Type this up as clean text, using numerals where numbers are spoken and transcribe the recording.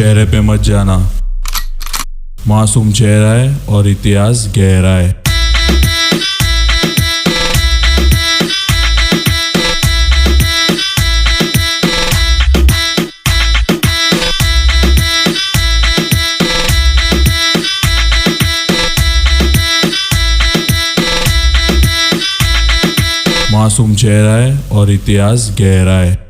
चेहरे पे मत जाना, मासूम चेहरा है और इतिहास गहरा है। मासूम चेहरा है और इतिहास गहरा है।